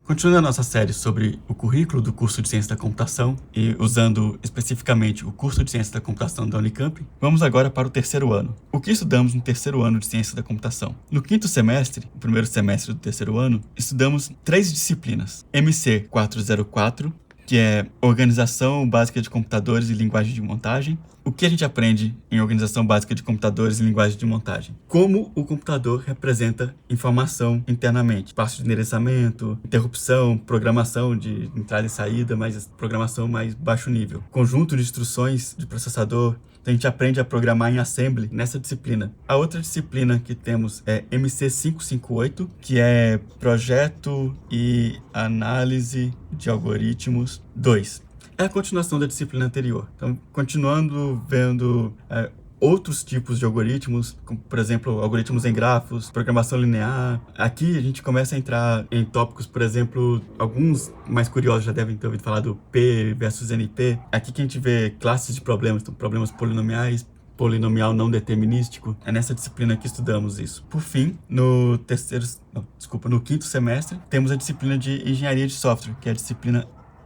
Continuando a nossa série sobre o currículo do curso de Ciência da Computação e usando especificamente o curso de Ciência da Computação da Unicamp, vamos agora para o terceiro ano. O que estudamos no terceiro ano de Ciência da Computação? No quinto semestre, o primeiro semestre do terceiro ano, estudamos 3 disciplinas. MC 404, que é Organização Básica de Computadores e Linguagem de Montagem. O que a gente aprende em Organização Básica de Computadores e Linguagem de Montagem? Como o computador representa informação internamente. Espaço de endereçamento, interrupção, programação de entrada e saída, mas programação mais baixo nível. Conjunto de instruções de processador. Então a gente aprende a programar em assembly nessa disciplina. A outra disciplina que temos é MC 558, que é Projeto e Análise de Algoritmos 2. É a continuação da disciplina anterior. Então, continuando vendo outros tipos de algoritmos, como, por exemplo, algoritmos em grafos, programação linear. Aqui a gente começa a entrar em tópicos, por exemplo, alguns mais curiosos já devem ter ouvido falar do P versus NP. Aqui que a gente vê classes de problemas, então problemas polinomiais, polinomial não determinístico. É nessa disciplina que estudamos isso. Por fim, no quinto semestre, temos a disciplina de Engenharia de Software, que é a disciplina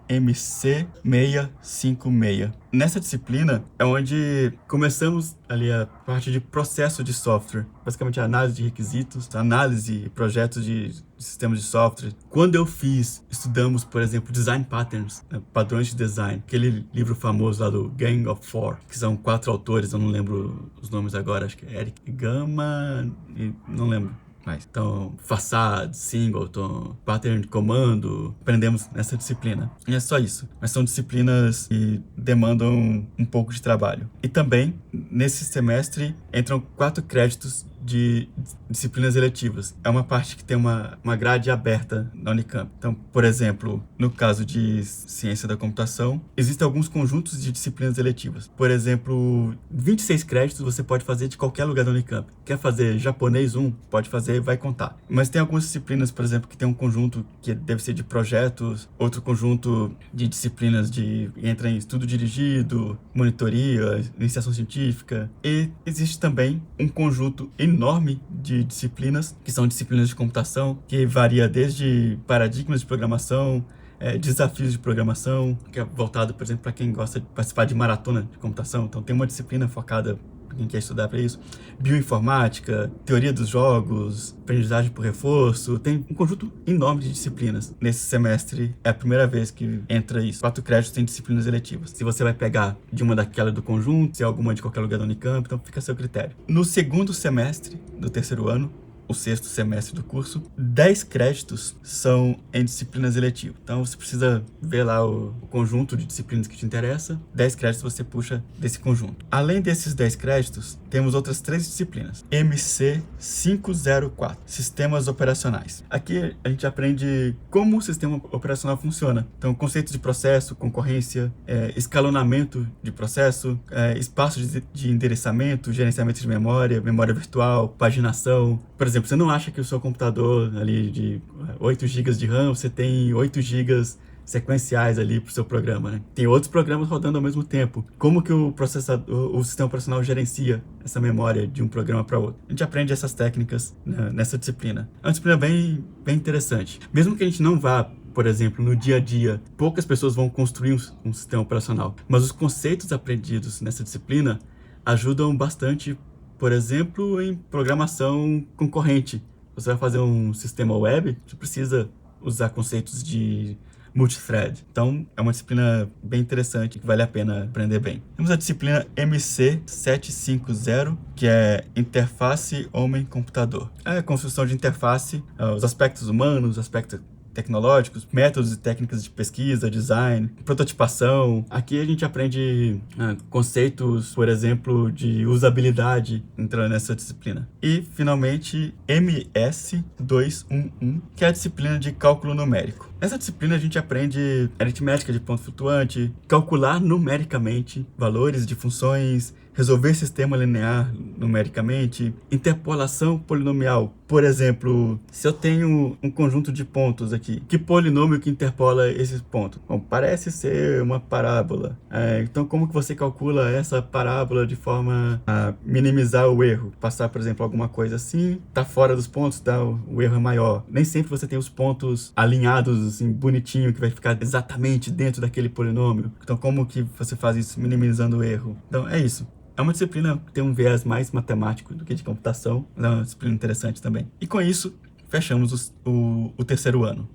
MC 656. Nessa disciplina é onde começamos ali a parte de processo de software, basicamente a análise de requisitos, análise e projetos de sistemas de software. Quando eu estudamos, por exemplo, design patterns, padrões de design, aquele livro famoso lá do Gang of Four, que são 4 autores, eu não lembro os nomes agora, acho que é Eric Gama, não lembro. Então, facade, singleton, pattern de comando, aprendemos nessa disciplina. E é só isso. Mas são disciplinas que demandam um pouco de trabalho. E também, nesse semestre, entram 4 créditos de disciplinas eletivas. É uma parte que tem uma grade aberta na Unicamp. Então, por exemplo, no caso de Ciência da Computação, existem alguns conjuntos de disciplinas eletivas. Por exemplo, 26 créditos você pode fazer de qualquer lugar da Unicamp. Quer fazer japonês 1? Pode fazer, vai contar. Mas tem algumas disciplinas, por exemplo, que tem um conjunto que deve ser de projetos, outro conjunto de disciplinas entra em estudo dirigido, monitoria, iniciação científica. E existe também um conjunto enorme de disciplinas, que são disciplinas de computação, que varia desde paradigmas de programação, desafios de programação, que é voltado, por exemplo, para quem gosta de participar de maratona de computação. Então tem uma disciplina focada para quem quer estudar para isso. Bioinformática, teoria dos jogos, aprendizagem por reforço. Tem um conjunto enorme de disciplinas. Nesse semestre é a primeira vez que entra isso. 4 créditos tem disciplinas eletivas. Se você vai pegar de uma daquela do conjunto, se é alguma de qualquer lugar da Unicamp, então fica a seu critério. No segundo semestre do terceiro ano, o sexto semestre do curso, 10 créditos são em disciplinas eletivas. Então você precisa ver lá o conjunto de disciplinas que te interessa. 10 créditos você puxa desse conjunto. Além desses 10 créditos, temos outras 3 disciplinas. MC 504, Sistemas Operacionais. Aqui a gente aprende como o sistema operacional funciona. Então, conceitos de processo, concorrência, escalonamento de processo, espaço de endereçamento, gerenciamento de memória, memória virtual, paginação. Por exemplo, você não acha que o seu computador ali de 8 GB de RAM, você tem 8 GB sequenciais ali para o seu programa, né? Tem outros programas rodando ao mesmo tempo. Como que o sistema operacional gerencia essa memória de um programa para outro? A gente aprende essas técnicas, né, nessa disciplina. É uma disciplina bem interessante. Mesmo que a gente não vá, por exemplo, no dia a dia, poucas pessoas vão construir um sistema operacional. Mas os conceitos aprendidos nessa disciplina ajudam bastante, por exemplo, em programação concorrente. Você vai fazer um sistema web, você precisa usar conceitos de multithread. Então, é uma disciplina bem interessante, que vale a pena aprender bem. Temos a disciplina MC 750, que é Interface Homem-Computador. É a construção de interface, os aspectos humanos, os aspectos tecnológicos, métodos e técnicas de pesquisa, design, prototipação. Aqui a gente aprende conceitos, por exemplo, de usabilidade entrando nessa disciplina. E, finalmente, MS 211, que é a disciplina de cálculo numérico. Nessa disciplina a gente aprende aritmética de ponto flutuante, calcular numericamente valores de funções, resolver sistema linear numericamente, interpolação polinomial. Por exemplo, se eu tenho um conjunto de pontos aqui, que polinômio que interpola esses pontos? Bom, parece ser uma parábola. Então, como que você calcula essa parábola de forma a minimizar o erro? Passar, por exemplo, alguma coisa assim, tá fora dos pontos, o erro é maior. Nem sempre você tem os pontos alinhados, assim, bonitinho, que vai ficar exatamente dentro daquele polinômio. Então, como que você faz isso minimizando o erro? Então, é isso. É uma disciplina que tem um viés mais matemático do que de computação, mas é uma disciplina interessante também. E com isso, fechamos o terceiro ano.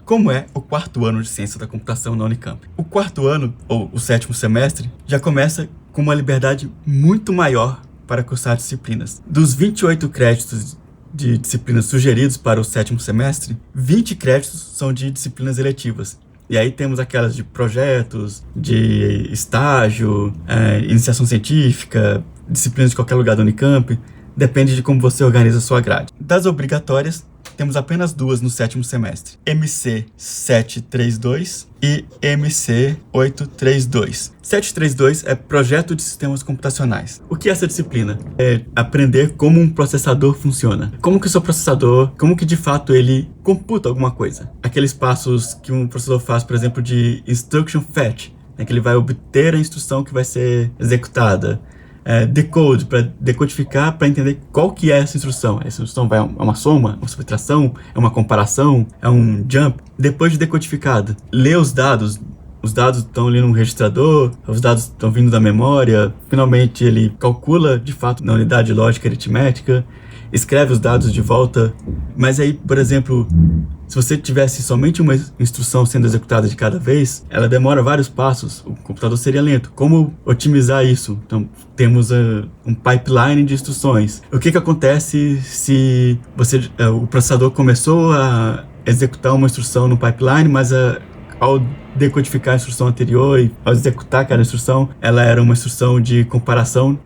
Como é o quarto ano de Ciência da Computação na Unicamp? O quarto ano, ou o sétimo semestre, já começa com uma liberdade muito maior para cursar disciplinas. Dos 28 créditos de disciplinas sugeridos para o sétimo semestre, 20 créditos são de disciplinas eletivas. E aí temos aquelas de projetos, de estágio, iniciação científica, disciplinas de qualquer lugar da Unicamp. Depende de como você organiza a sua grade. Das obrigatórias, temos apenas duas no sétimo semestre. MC 732 e MC 832. 732 é Projeto de Sistemas Computacionais. O que é essa disciplina? É aprender como um processador funciona. Como que o seu processador, como que de fato ele computa alguma coisa. Aqueles passos que um processador faz, por exemplo, de instruction fetch, né, que ele vai obter a instrução que vai ser executada. Decode, para decodificar, para entender qual que é essa instrução. Essa instrução é uma soma, uma subtração, é uma comparação, é um jump. Depois de decodificada, lê os dados estão ali no registrador, os dados estão vindo da memória, finalmente ele calcula, de fato, na unidade lógica aritmética, escreve os dados de volta, mas aí, por exemplo, se você tivesse somente uma instrução sendo executada de cada vez, ela demora vários passos, o computador seria lento. Como otimizar isso? Então, temos um pipeline de instruções. O que acontece se o processador começou a executar uma instrução no pipeline, mas ao decodificar a instrução anterior e ao executar aquela instrução, ela era uma instrução de comparação,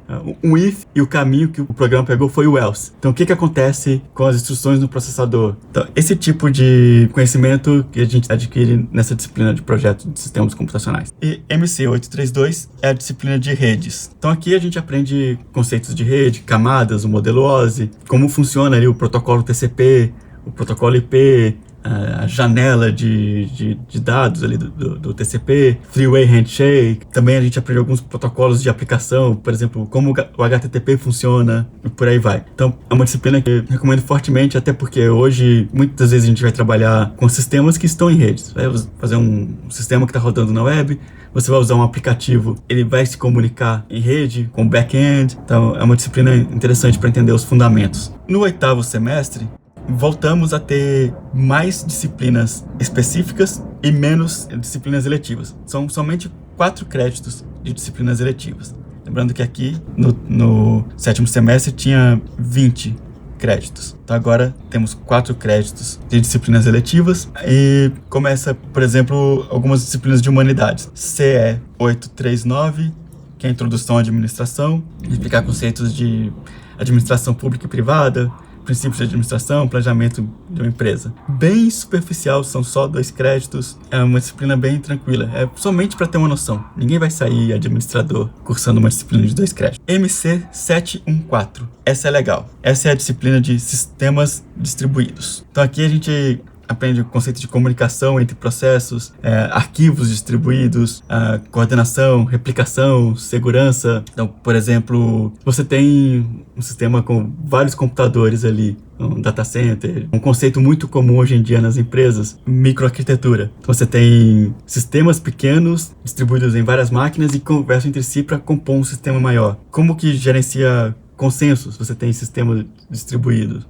um if, e o caminho que o programa pegou foi o else. Então, o que acontece com as instruções no processador? Então, esse tipo de conhecimento que a gente adquire nessa disciplina de projeto de sistemas computacionais. E MC832 é a disciplina de redes. Então, aqui a gente aprende conceitos de rede, camadas, o modelo OSI, como funciona ali o protocolo TCP, o protocolo IP, a janela de dados ali do TCP, Three-Way Handshake. Também a gente aprende alguns protocolos de aplicação, por exemplo, como o HTTP funciona e por aí vai. Então, é uma disciplina que eu recomendo fortemente, até porque hoje, muitas vezes a gente vai trabalhar com sistemas que estão em redes. Vai fazer um sistema que está rodando na web, você vai usar um aplicativo, ele vai se comunicar em rede, com back-end. Então, é uma disciplina interessante para entender os fundamentos. No oitavo semestre, voltamos a ter mais disciplinas específicas e menos disciplinas eletivas. São somente 4 créditos de disciplinas eletivas. Lembrando que aqui, no sétimo semestre, tinha 20 créditos. Então agora temos 4 créditos de disciplinas eletivas e começa, por exemplo, algumas disciplinas de humanidades. CE 839, que é a introdução à administração, explicar conceitos de administração pública e privada, princípios de administração, planejamento de uma empresa. Bem superficial, são só 2 créditos, é uma disciplina bem tranquila, é somente para ter uma noção. Ninguém vai sair administrador cursando uma disciplina de 2 créditos. MC 714, essa é legal. Essa é a disciplina de sistemas distribuídos. Então aqui a gente aprende o conceito de comunicação entre processos, arquivos distribuídos, coordenação, replicação, segurança. Então, por exemplo, você tem um sistema com vários computadores ali, um data center, um conceito muito comum hoje em dia nas empresas, microarquitetura. Então, você tem sistemas pequenos distribuídos em várias máquinas e conversam entre si para compor um sistema maior. Como que gerencia consensos? Você tem sistemas distribuídos.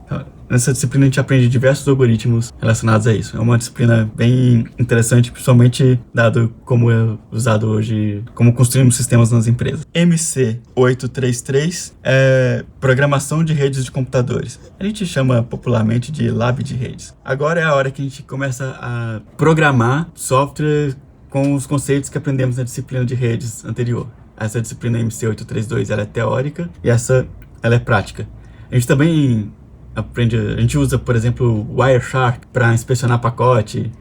Nessa disciplina a gente aprende diversos algoritmos relacionados a isso. É uma disciplina bem interessante, principalmente dado como é usado hoje, como construímos sistemas nas empresas. MC833 é programação de redes de computadores. A gente chama popularmente de lab de redes. Agora é a hora que a gente começa a programar software com os conceitos que aprendemos na disciplina de redes anterior. Essa disciplina MC832 ela é teórica e ela é prática. A gente também a gente usa, por exemplo, Wireshark para inspecionar pacote,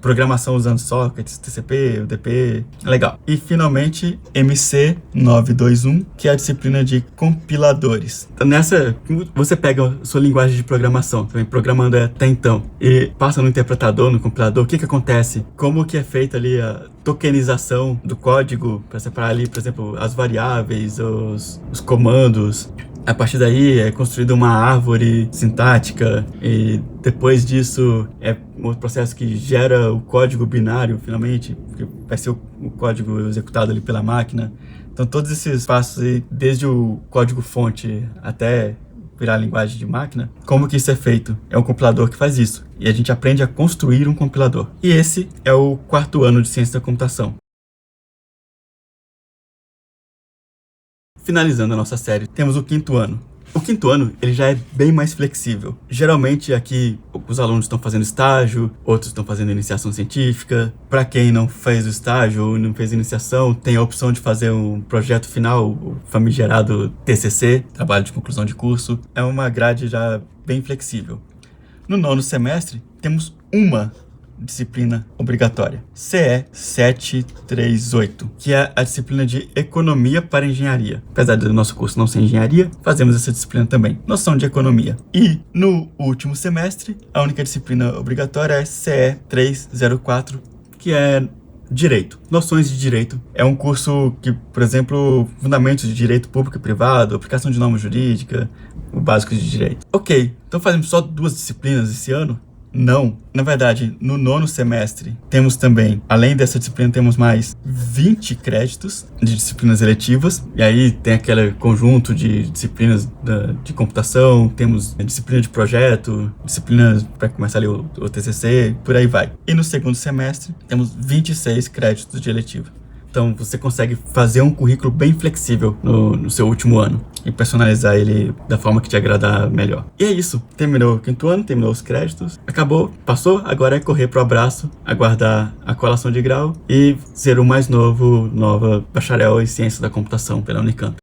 programação usando sockets, TCP, UDP, legal. E finalmente MC 921, que é a disciplina de compiladores. Então, nessa, você pega a sua linguagem de programação, também programando até então, e passa no interpretador, no compilador, o que acontece? Como que é feita ali a tokenização do código para separar ali, por exemplo, as variáveis, os comandos. A partir daí é construída uma árvore sintática e depois disso é um processo que gera o código binário, finalmente, que vai ser o código executado ali pela máquina. Então todos esses passos aí, desde o código fonte até virar a linguagem de máquina, como que isso é feito? É um compilador que faz isso. E a gente aprende a construir um compilador. E esse é o 4º ano de ciência da computação. Finalizando a nossa série, temos o 5º ano. O 5º ano, ele já é bem mais flexível. Geralmente aqui os alunos estão fazendo estágio, outros estão fazendo iniciação científica. Para quem não fez o estágio ou não fez iniciação, tem a opção de fazer um projeto final, o famigerado TCC, trabalho de conclusão de curso. É uma grade já bem flexível. No 9º semestre, temos uma disciplina obrigatória, CE 738, que é a disciplina de Economia para Engenharia. Apesar do nosso curso não ser engenharia, fazemos essa disciplina também, noção de economia. E no último semestre, a única disciplina obrigatória é CE 304, que é Direito. Noções de Direito. É um curso que, por exemplo, fundamentos de direito público e privado, aplicação de norma jurídica, o básico de direito. Ok, então fazemos só 2 disciplinas esse ano? Não. Na verdade, no 9º semestre, temos também, além dessa disciplina, temos mais 20 créditos de disciplinas eletivas. E aí tem aquele conjunto de disciplinas de computação, temos disciplina de projeto, disciplinas para começar ali o TCC, por aí vai. E no 2º semestre, temos 26 créditos de eletiva. Então, você consegue fazer um currículo bem flexível no seu último ano e personalizar ele da forma que te agradar melhor. E é isso. Terminou o 5º ano, terminou os créditos, acabou, passou, agora é correr pro abraço, aguardar a colação de grau e ser o mais novo, nova bacharel em ciência da computação pela Unicamp.